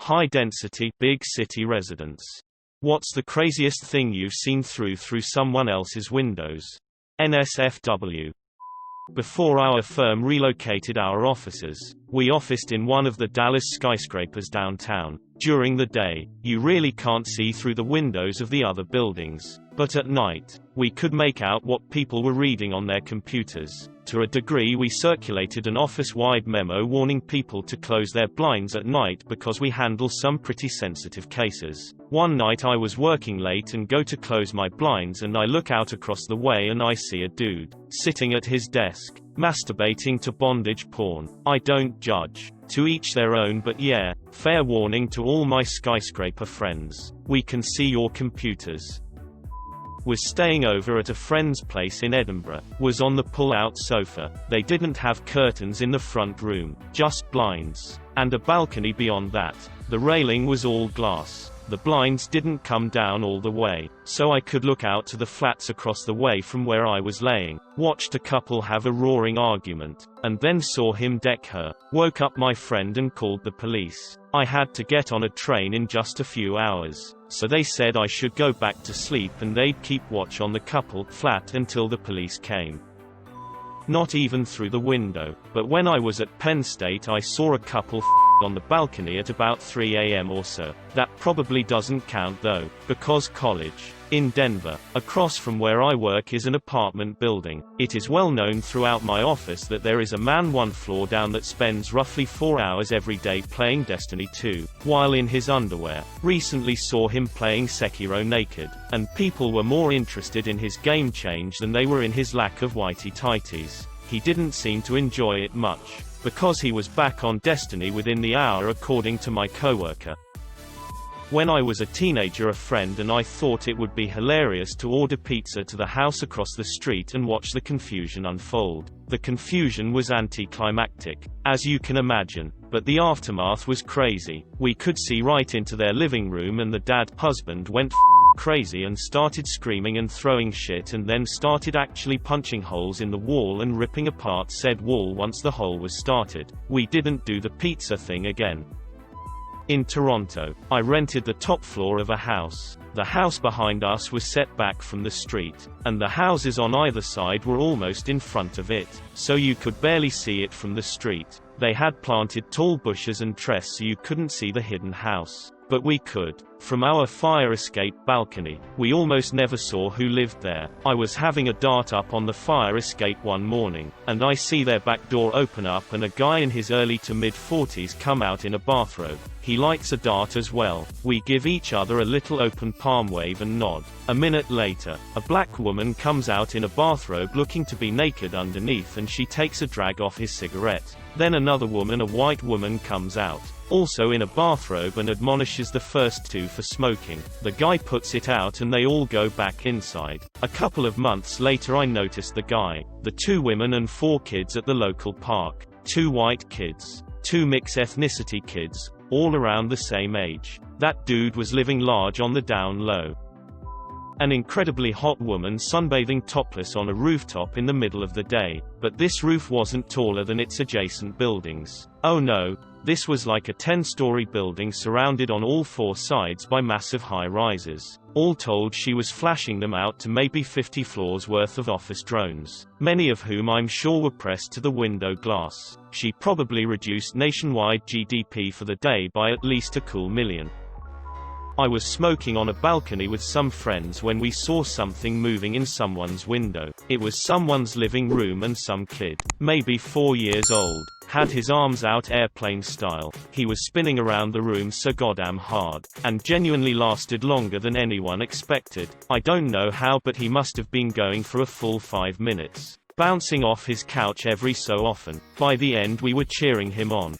High-density, big city residents. What's the craziest thing you've seen through someone else's windows? NSFW. Before our firm relocated our offices, we officed in one of the Dallas skyscrapers downtown. During the day, you really can't see through the windows of the other buildings. But at night, we could make out what people were reading on their computers. To a degree, we circulated an office-wide memo warning people to close their blinds at night because we handle some pretty sensitive cases. One night I was working late and go to close my blinds and I look out across the way and I see a dude sitting at his desk, masturbating to bondage porn. I don't judge. To each their own, but yeah, fair warning to all my skyscraper friends. We can see your computers. Was staying over at a friend's place in Edinburgh. Was on the pull-out sofa. They didn't have curtains in the front room, just blinds. And a balcony beyond that. The railing was all glass. The blinds didn't come down all the way, so I could look out to the flats across the way from where I was laying. Watched a couple have a roaring argument, and then saw him deck her. Woke up my friend and called the police. I had to get on a train in just a few hours, so they said I should go back to sleep and they'd keep watch on the couple flat until the police came. Not even through the window, but when I was at Penn State I saw a couple on the balcony at about 3 a.m. or so. That probably doesn't count though, because college. In Denver, across from where I work is an apartment building. It is well known throughout my office that there is a man one floor down that spends roughly 4 hours every day playing Destiny 2, while in his underwear. Recently saw him playing Sekiro naked, and people were more interested in his game change than they were in his lack of whitey-tighties. He didn't seem to enjoy it much, because he was back on Destiny within the hour according to my coworker. When I was a teenager, a friend and I thought it would be hilarious to order pizza to the house across the street and watch the confusion unfold. The confusion was anticlimactic, as you can imagine, but the aftermath was crazy. We could see right into their living room and the husband went crazy and started screaming and throwing shit and then started actually punching holes in the wall and ripping apart said wall once the hole was started. We didn't do the pizza thing again. In Toronto, I rented the top floor of a house. The house behind us was set back from the street, and the houses on either side were almost in front of it, so you could barely see it from the street. They had planted tall bushes and trees so you couldn't see the hidden house. But we could. From our fire escape balcony, we almost never saw who lived there. I was having a dart up on the fire escape one morning, and I see their back door open up and a guy in his early to mid-40s come out in a bathrobe. He likes a dart as well. We give each other a little open palm wave and nod. A minute later, a black woman comes out in a bathrobe looking to be naked underneath and she takes a drag off his cigarette. Then another woman, a white woman, comes out, also in a bathrobe, and admonishes the first two for smoking. The guy puts it out and they all go back inside. A couple of months later I noticed the guy, the 2 women and 4 kids at the local park. 2 white kids, 2 mixed ethnicity kids, all around the same age. That dude was living large on the down low. An incredibly hot woman sunbathing topless on a rooftop in the middle of the day, but this roof wasn't taller than its adjacent buildings. Oh no, this was like a 10-story building surrounded on all 4 sides by massive high-rises. All told, she was flashing them out to maybe 50 floors worth of office drones, many of whom I'm sure were pressed to the window glass. She probably reduced nationwide GDP for the day by at least a cool million. I was smoking on a balcony with some friends when we saw something moving in someone's window. It was someone's living room, and some kid, maybe 4 years old, had his arms out airplane style. He was spinning around the room so goddamn hard, and genuinely lasted longer than anyone expected. I don't know how, but he must have been going for a full 5 minutes, bouncing off his couch every so often. By the end we were cheering him on.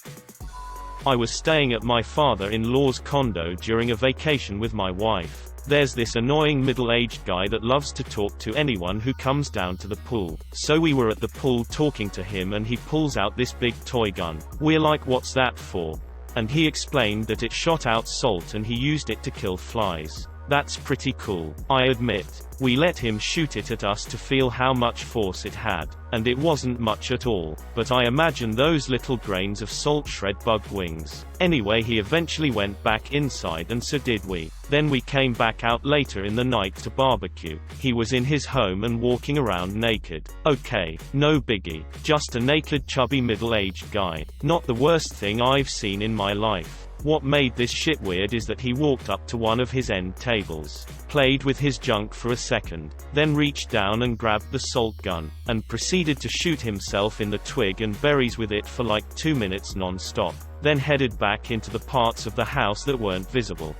I was staying at my father-in-law's condo during a vacation with my wife. There's this annoying middle-aged guy that loves to talk to anyone who comes down to the pool. So we were at the pool talking to him and he pulls out this big toy gun. We're like, "What's that for?" And he explained that it shot out salt and he used it to kill flies. That's pretty cool, I admit. We let him shoot it at us to feel how much force it had, and it wasn't much at all, but I imagine those little grains of salt shred bug wings. Anyway, he eventually went back inside, and so did we. Then we came back out later in the night to barbecue. He was in his home and walking around naked. Okay, no biggie, just a naked chubby middle-aged guy. Not the worst thing I've seen in my life. What made this shit weird is that he walked up to one of his end tables, played with his junk for a second, then reached down and grabbed the salt gun, and proceeded to shoot himself in the twig and berries with it for like 2 minutes non-stop, then headed back into the parts of the house that weren't visible.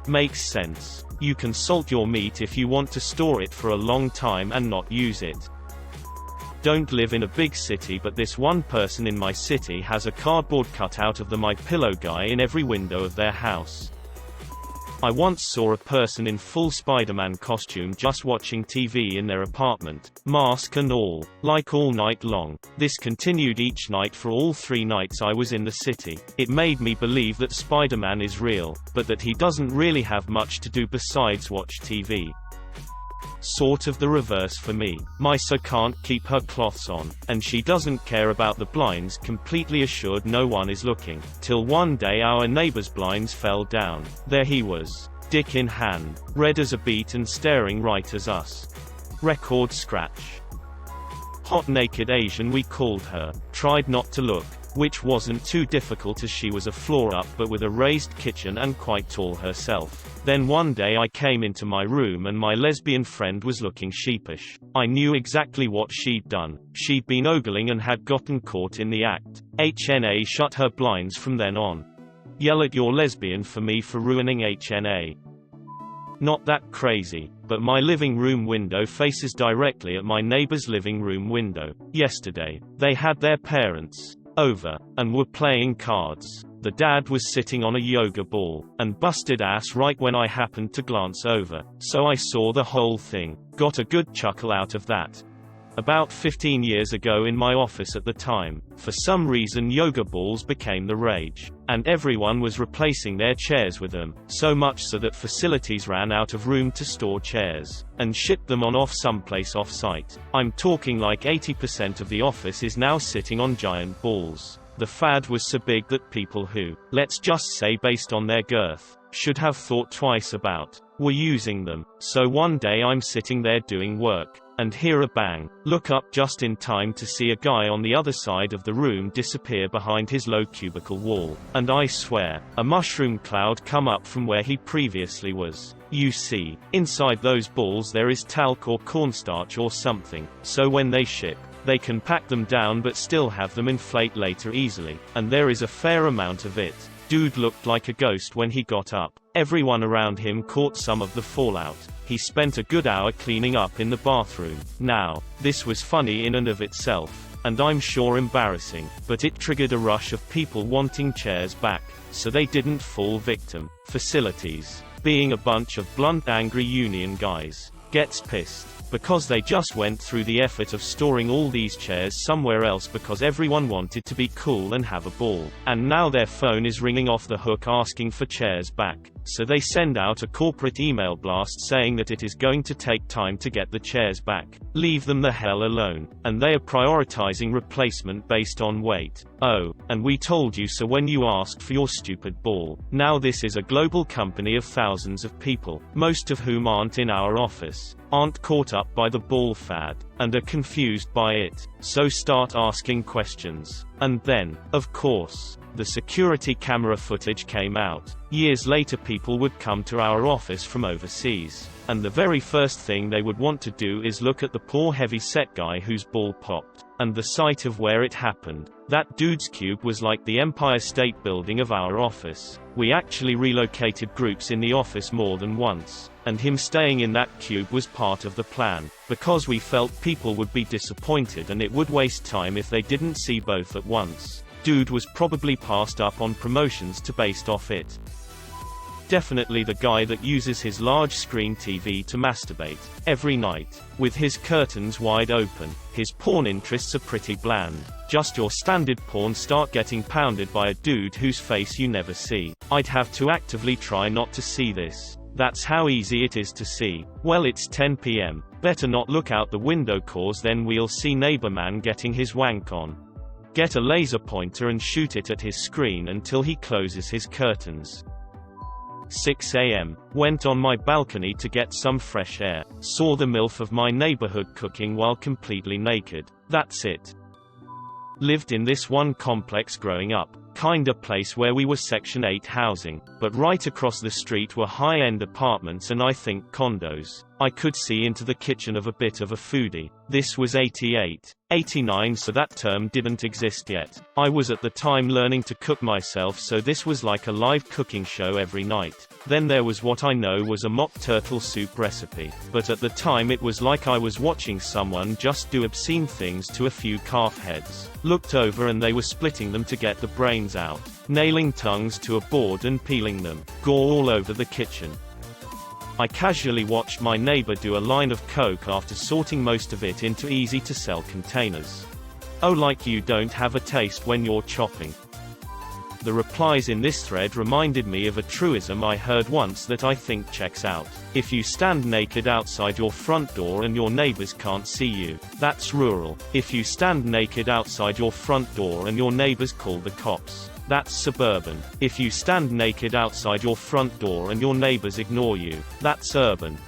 Makes sense. You can salt your meat if you want to store it for a long time and not use it. Don't live in a big city, but this one person in my city has a cardboard cutout of the My Pillow guy in every window of their house. I once saw a person in full Spider-Man costume just watching TV in their apartment, mask and all, like all night long. This continued each night for all 3 nights I was in the city. It made me believe that Spider-Man is real, but that he doesn't really have much to do besides watch TV. Sort of the reverse for me. Misa can't keep her cloths on, and she doesn't care about the blinds, completely assured no one is looking. Till one day our neighbor's blinds fell down. There he was, dick in hand, red as a beet and staring right at us. Record scratch. Hot naked Asian we called her. Tried not to look, which wasn't too difficult as she was a floor up but with a raised kitchen and quite tall herself. Then one day I came into my room and my lesbian friend was looking sheepish. I knew exactly what she'd done. She'd been ogling and had gotten caught in the act. HNA shut her blinds from then on. Yell at your lesbian for me for ruining HNA. Not that crazy, but my living room window faces directly at my neighbor's living room window. Yesterday, they had their parents over, and were playing cards. The dad was sitting on a yoga ball, and busted ass right when I happened to glance over, so I saw the whole thing. Got a good chuckle out of that. About 15 years ago in my office at the time, for some reason yoga balls became the rage, and everyone was replacing their chairs with them, so much so that facilities ran out of room to store chairs, and shipped them on off someplace off-site. I'm talking like 80% of the office is now sitting on giant balls. The fad was so big that people who, let's just say based on their girth, should have thought twice about, were using them. So one day I'm sitting there doing work, and hear a bang, look up just in time to see a guy on the other side of the room disappear behind his low cubicle wall, and I swear, a mushroom cloud come up from where he previously was. You see, inside those balls there is talc or cornstarch or something, so when they ship, they can pack them down but still have them inflate later easily, and there is a fair amount of it. Dude looked like a ghost when he got up. Everyone around him caught some of the fallout. He spent a good hour cleaning up in the bathroom. Now, this was funny in and of itself, and I'm sure embarrassing, but it triggered a rush of people wanting chairs back, so they didn't fall victim. Facilities, being a bunch of blunt angry union guys, gets pissed, because they just went through the effort of storing all these chairs somewhere else because everyone wanted to be cool and have a ball. And now their phone is ringing off the hook asking for chairs back. So they send out a corporate email blast saying that it is going to take time to get the chairs back. Leave them the hell alone. And they are prioritizing replacement based on weight. Oh, and we told you so when you asked for your stupid ball. Now this is a global company of thousands of people, most of whom aren't in our office, aren't caught up by the ball fad, and are confused by it, so start asking questions. And then, of course, the security camera footage came out. Years later people would come to our office from overseas, and the very first thing they would want to do is look at the poor heavy-set guy whose ball popped, and the site of where it happened. That dude's cube was like the Empire State Building of our office. We actually relocated groups in the office more than once, and him staying in that cube was part of the plan, because we felt people would be disappointed and it would waste time if they didn't see both at once. Dude was probably passed up on promotions to based off it. Definitely the guy that uses his large screen TV to masturbate every night, with his curtains wide open. His porn interests are pretty bland. Just your standard porn start getting pounded by a dude whose face you never see. I'd have to actively try not to see this. That's how easy it is to see. Well, it's 10 p.m. Better not look out the window, cause then we'll see neighbor man getting his wank on. Get a laser pointer and shoot it at his screen until he closes his curtains. 6 a.m. Went on my balcony to get some fresh air. Saw the MILF of my neighborhood cooking while completely naked. That's it. Lived in this one complex growing up. Kinda place where we were Section 8 housing, but right across the street were high-end apartments and I think condos. I could see into the kitchen of a bit of a foodie. This was 88. 89, so that term didn't exist yet. I was at the time learning to cook myself, so this was like a live cooking show every night. Then there was what I know was a mock turtle soup recipe, but at the time it was like I was watching someone just do obscene things to a few calf heads. Looked over and they were splitting them to get the brains out, nailing tongues to a board and peeling them. Gore all over the kitchen. I casually watched my neighbor do a line of coke after sorting most of it into easy-to-sell containers. Oh, like you don't have a taste when you're chopping. The replies in this thread reminded me of a truism I heard once that I think checks out. If you stand naked outside your front door and your neighbors can't see you, that's rural. If you stand naked outside your front door and your neighbors call the cops, that's suburban. If you stand naked outside your front door and your neighbors ignore you, that's urban.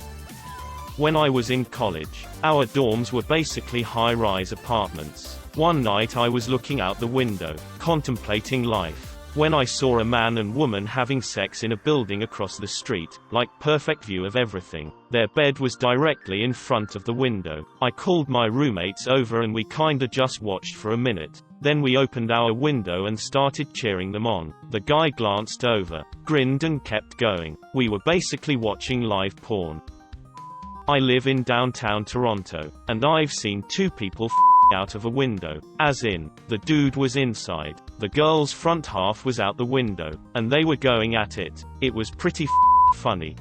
When I was in college, our dorms were basically high-rise apartments. One night I was looking out the window, contemplating life, when I saw a man and woman having sex in a building across the street, like perfect view of everything. Their bed was directly in front of the window. I called my roommates over and we kinda just watched for a minute. Then we opened our window and started cheering them on. The guy glanced over, grinned and kept going. We were basically watching live porn. I live in downtown Toronto, and I've seen two people out of a window. As in, the dude was inside, the girl's front half was out the window, and they were going at it. It was pretty funny.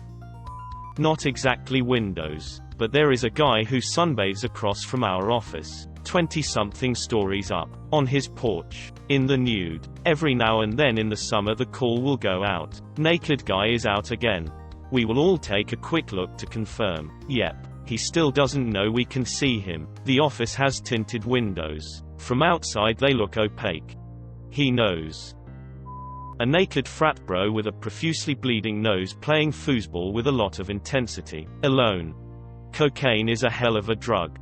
Not exactly windows, but there is a guy who sunbathes across from our office, 20-something stories up, on his porch, in the nude. Every now and then in the summer the call will go out. Naked guy is out again. We will all take a quick look to confirm. Yep. He still doesn't know we can see him. The office has tinted windows. From outside they look opaque. He knows. A naked frat bro with a profusely bleeding nose playing foosball with a lot of intensity. Alone. Cocaine is a hell of a drug.